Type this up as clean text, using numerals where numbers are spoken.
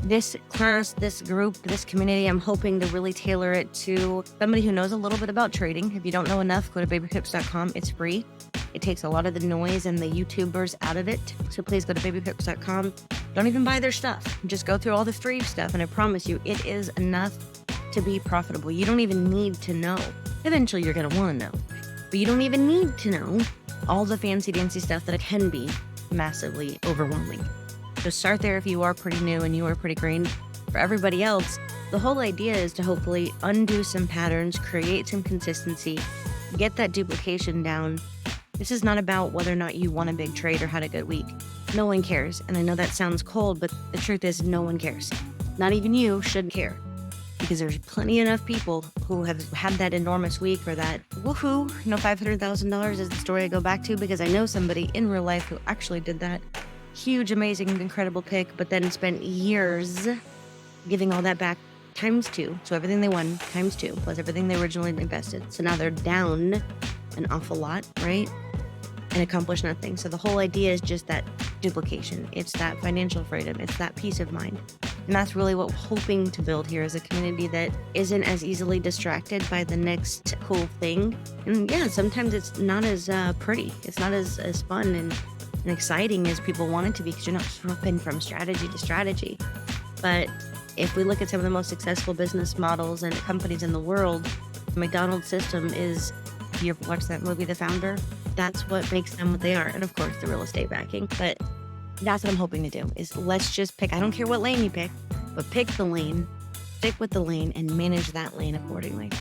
This class, this group, this community, I'm hoping to really tailor it to somebody who knows a little bit about trading. If you don't know enough, go to babypips.com. It's free. It takes a lot of the noise and the YouTubers out of it. So please go to babypips.com. Don't even buy their stuff. Just go through all the free stuff. And I promise you, it is enough to be profitable. You don't even need to know. Eventually, you're going to want to know. But you don't even need to know all the fancy dancy stuff that it can be massively overwhelming. So start there if you are pretty new and you are pretty green. For everybody else, the whole idea is to hopefully undo some patterns, create some consistency, get that duplication down. This is not about whether or not you won a big trade or had a good week. No one cares. And I know that sounds cold, but the truth is no one cares. Not even you should care. Because there's plenty enough people who have had that enormous week or that woohoo, $500,000 is the story I go back to because I know somebody in real life who actually did that. Huge, amazing, incredible pick, but then spent years giving all that back times 2. So everything they won times 2 plus everything they originally invested. So now they're down an awful lot, right? And accomplished nothing. So the whole idea is just that duplication. It's that financial freedom. It's that peace of mind. And that's really what we're hoping to build here as a community that isn't as easily distracted by the next cool thing. And yeah, sometimes it's not as pretty. It's not as fun and exciting as people want it to be because you're not hopping from strategy to strategy. But if we look at some of the most successful business models and companies in the world, the McDonald's system is, if you ever watched that movie, The Founder, that's what makes them what they are. And of course, the real estate backing. But that's what I'm hoping to do is let's just pick. I don't care what lane you pick, but pick the lane, stick with the lane and manage that lane accordingly.